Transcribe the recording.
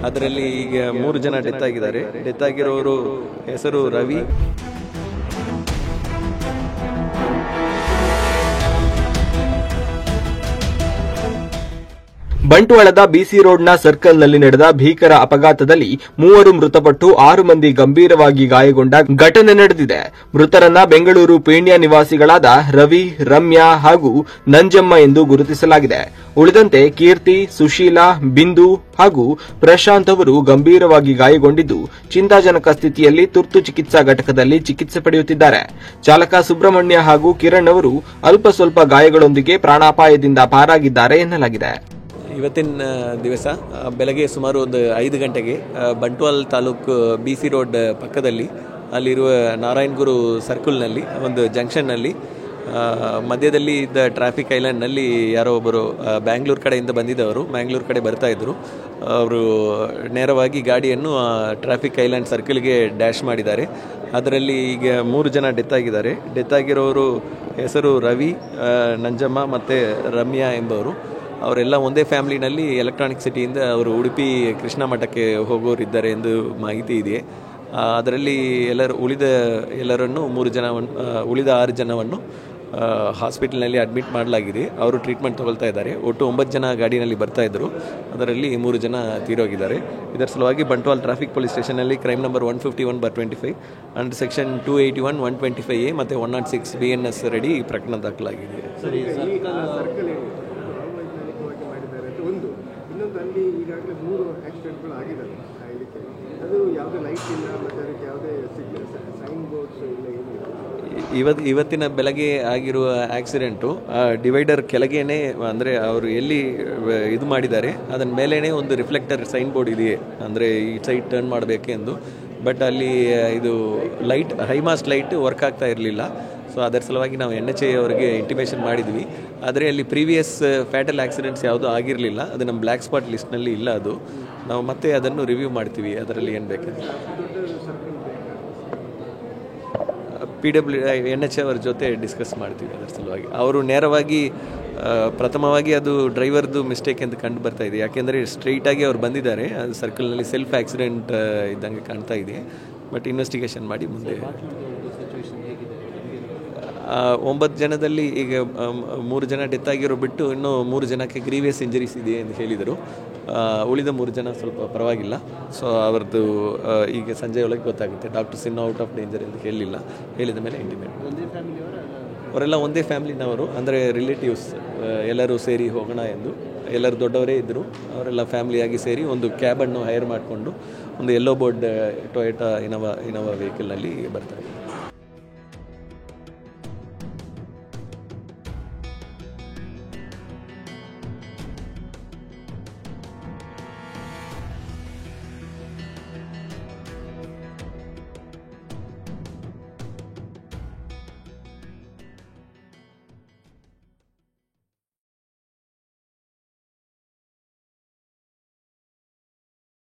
ಅದರಲ್ಲಿ ಈಗ 3 ಜನ ಡೆತ್ ಆಗಿದ್ದಾರೆ. ಡೆತ್ ಆಗಿರೋರು ಹೆಸರು ರವಿ. ಬಂಟ್ವಾಳದ ಬಿಸಿ ರೋಡ್ನ ಸರ್ಕಲ್ನಲ್ಲಿ ನಡೆದ ಭೀಕರ ಅಪಘಾತದಲ್ಲಿ 3 ಮೃತಪಟ್ಟು 6 ಮಂದಿ ಗಂಭೀರವಾಗಿ ಗಾಯಗೊಂಡ ಘಟನೆ ನಡೆದಿದೆ. ಮೃತರನ್ನ ಬೆಂಗಳೂರು ಪೀಣ್ಯ ನಿವಾಸಿಗಳಾದ ರವಿ, ರಮ್ಯಾ ಹಾಗೂ ನಂಜಮ್ಮ ಎಂದು ಗುರುತಿಸಲಾಗಿದೆ. ಉಳಿದಂತೆ ಕೀರ್ತಿ, ಸುಶೀಲಾ, ಬಿಂದು ಹಾಗೂ ಪ್ರಶಾಂತ್ ಅವರು ಗಂಭೀರವಾಗಿ ಗಾಯಗೊಂಡಿದ್ದು ಚಿಂತಾಜನಕ ಸ್ಥಿತಿಯಲ್ಲಿ ತುರ್ತು ಚಿಕಿತ್ಸಾ ಘಟಕದಲ್ಲಿ ಚಿಕಿತ್ಸೆ ಪಡೆಯುತ್ತಿದ್ದಾರೆ. ಚಾಲಕ ಸುಬ್ರಹ್ಮಣ್ಯ ಹಾಗೂ ಕಿರಣ್ ಅವರು ಅಲ್ಪ ಸ್ವಲ್ಪ ಗಾಯಗಳೊಂದಿಗೆ ಪ್ರಾಣಾಪಾಯದಿಂದ ಪಾರಾಗಿದ್ದಾರೆ ಎನ್ನಲಾಗಿದೆ. ಇವತ್ತಿನ ದಿವಸ ಬೆಳಗ್ಗೆ ಸುಮಾರು ಒಂದು 5 ಗಂಟೆಗೆ ಬಂಟ್ವಾಲ್ ತಾಲೂಕು BC ರೋಡ್ ಪಕ್ಕದಲ್ಲಿ ಅಲ್ಲಿರುವ ನಾರಾಯಣಗುರು ಸರ್ಕಲ್ನಲ್ಲಿ ಒಂದು ಜಂಕ್ಷನ್ನಲ್ಲಿ ಮಧ್ಯದಲ್ಲಿ ಇದ್ದ ಟ್ರಾಫಿಕ್ ಐಲ್ಯಾಂಡ್ನಲ್ಲಿ ಯಾರೋ ಒಬ್ಬರು ಬ್ಯಾಂಗ್ಳೂರು ಕಡೆಯಿಂದ ಬಂದಿದ್ದವರು ಮ್ಯಾಂಗ್ಳೂರು ಕಡೆ ಬರ್ತಾ ಇದ್ದರು. ಅವರು ನೇರವಾಗಿ ಗಾಡಿಯನ್ನು ಟ್ರಾಫಿಕ್ ಐಲ್ಯಾಂಡ್ ಸರ್ಕಲ್ಗೆ ಡ್ಯಾಶ್ ಮಾಡಿದ್ದಾರೆ. ಅದರಲ್ಲಿ ಈಗ 3 ಜನ ಡೆತ್ ಆಗಿದ್ದಾರೆ. ಡೆತ್ ಆಗಿರೋರು ಹೆಸರು ರವಿ, ನಂಜಮ್ಮ ಮತ್ತು ರಮ್ಯಾ ಎಂಬವರು. ಅವರೆಲ್ಲ ಒಂದೇ ಫ್ಯಾಮಿಲಿನಲ್ಲಿ ಎಲೆಕ್ಟ್ರಾನಿಕ್ ಸಿಟಿಯಿಂದ ಅವರು ಉಡುಪಿ ಕೃಷ್ಣ ಮಠಕ್ಕೆ ಹೋಗೋರಿದ್ದಾರೆ ಎಂದು ಮಾಹಿತಿ ಇದೆ. ಅದರಲ್ಲಿ ಎಲ್ಲರನ್ನು 3 ಜನವನ್ನು ಉಳಿದ 6 ಜನವನ್ನು ಹಾಸ್ಪಿಟಲ್ನಲ್ಲಿ ಅಡ್ಮಿಟ್ ಮಾಡಲಾಗಿದೆ. ಅವರು ಟ್ರೀಟ್ಮೆಂಟ್ ತಗೊಳ್ತಾ ಇದ್ದಾರೆ. ಒಟ್ಟು 9 ಜನ ಗಾಡಿನಲ್ಲಿ ಬರ್ತಾ ಇದ್ದರು. ಅದರಲ್ಲಿ 3 ಜನ ತೀರೋಗಿದ್ದಾರೆ. ಇದರ ಸಲುವಾಗಿ ಬಂಟ್ವಾಲ್ ಟ್ರಾಫಿಕ್ ಪೊಲೀಸ್ ಸ್ಟೇಷನ್ನಲ್ಲಿ crime number 151/25 under section 281, 125A ಮತ್ತು 106 BNS ರೆಡಿ ಪ್ರಕರಣ ದಾಖಲಾಗಿದೆ. ಇನ್ನೊಂದು ಈಗಾಗಲೇ 3 ಆಕ್ಸಿಡೆಂಟ್ಗಳು ಆಗಿದ್ದಾವೆ. ಇದಕ್ಕೆ ಅದು ಯಾವುದೇ ಲೈಟ್ ಇಲ್ಲ ಮತ್ತು ಅದಕ್ಕೆ ಯಾವುದೇ ಸೈನ್ ಬೋರ್ಡ್ಸ್ ಇಲ್ಲ. ಇವತ್ತಿನ ಬೆಳಗ್ಗೆ ಆಗಿರುವ ಆಕ್ಸಿಡೆಂಟು ಡಿವೈಡರ್ ಕೆಳಗೇನೆ, ಅಂದರೆ ಅವರು ಎಲ್ಲಿ ಇದು ಮಾಡಿದ್ದಾರೆ ಅದನ್ನ ಮೇಲೇ ಒಂದು ರಿಫ್ಲೆಕ್ಟರ್ ಸೈನ್ ಬೋರ್ಡ್ ಇದೆಯೇ, ಅಂದರೆ ಈ ಸೈಡ್ ಟರ್ನ್ ಮಾಡಬೇಕೆ ಎಂದು. ಬಟ್ ಅಲ್ಲಿ ಇದು ಲೈಟ್, ಹೈಮಾಸ್ಟ್ ಲೈಟ್ ವರ್ಕ್ ಆಗ್ತಾ ಇರಲಿಲ್ಲ. ಸೊ ಅದರ ಸಲುವಾಗಿ ನಾವು NHA ಅವರಿಗೆ ಇಂಟಿಮೇಷನ್ ಮಾಡಿದ್ವಿ. ಆದರೆ ಅಲ್ಲಿ ಪ್ರೀವಿಯಸ್ ಫ್ಯಾಟಲ್ ಆಕ್ಸಿಡೆಂಟ್ಸ್ ಯಾವುದೂ ಆಗಿರಲಿಲ್ಲ. ಅದು ನಮ್ಮ ಬ್ಲ್ಯಾಕ್ ಸ್ಪಾಟ್ ಲಿಸ್ಟ್ನಲ್ಲಿ ಇಲ್ಲ. ಅದು ನಾವು ಮತ್ತೆ ಅದನ್ನು ರಿವ್ಯೂ ಮಾಡ್ತೀವಿ. ಅದರಲ್ಲಿ ಏನು ಬೇಕಂತ NHA ಅವರ ಜೊತೆ ಡಿಸ್ಕಸ್ ಮಾಡ್ತೀವಿ. ಅದರ ಸಲುವಾಗಿ ಅವರು ನೇರವಾಗಿ ಪ್ರಥಮವಾಗಿ ಅದು ಡ್ರೈವರ್ದು ಮಿಸ್ಟೇಕ್ ಅಂತ ಕಂಡು ಬರ್ತಾ ಇದೆ. ಯಾಕೆಂದರೆ ಸ್ಟ್ರೈಟಾಗಿ ಅವ್ರು ಬಂದಿದ್ದಾರೆ, ಅದು ಸರ್ಕಲ್ನಲ್ಲಿ ಸೆಲ್ಫ್ ಆಕ್ಸಿಡೆಂಟ್ ಇದ್ದಂಗೆ ಕಾಣ್ತಾ ಇದೆ. ಬಟ್ ಇನ್ವೆಸ್ಟಿಗೇಷನ್ ಮಾಡಿ ಮುಂದೆ 9 ಜನದಲ್ಲಿ ಈಗ 3 ಜನ ಡೆತ್ ಆಗಿರೋ ಬಿಟ್ಟು ಇನ್ನೂ 3 ಜನಕ್ಕೆ ಗ್ರೀವಿಯಸ್ ಇಂಜರೀಸ್ ಇದೆ ಎಂದು ಹೇಳಿದರು. ಉಳಿದ 3 ಜನ ಸ್ವಲ್ಪ ಪರವಾಗಿಲ್ಲ. ಸೊ ಅವ್ರದ್ದು ಈಗ ಸಂಜೆ ಒಳಗೆ ಗೊತ್ತಾಗುತ್ತೆ. ಡಾಕ್ಟರ್ಸ್ ಇನ್ನೂ ಔಟ್ ಆಫ್ ಡೇಂಜರ್ ಎಂದು ಹೇಳಿದ ಮೇಲೆ ಇಂಟಿಮೇಟ್. ಅವರೆಲ್ಲ ಒಂದೇ ಫ್ಯಾಮಿಲಿನವರು, ಅಂದರೆ ರಿಲೇಟಿವ್ಸ್ ಎಲ್ಲರೂ ಸೇರಿ ಹೋಗೋಣ ಎಂದು. ಎಲ್ಲರೂ ದೊಡ್ಡವರೇ ಇದ್ದರು. ಅವರೆಲ್ಲ ಫ್ಯಾಮಿಲಿಯಾಗಿ ಸೇರಿ ಒಂದು ಕ್ಯಾಬನ್ನು ಹೈರ್ ಮಾಡಿಕೊಂಡು ಒಂದು ಯೆಲ್ಲೋ ಬೋರ್ಡ್ ಟೊಯೋಟಾ ಇನೋವಾ ವೆಹಿಕಲ್ನಲ್ಲಿ ಬರ್ತಾರೆ.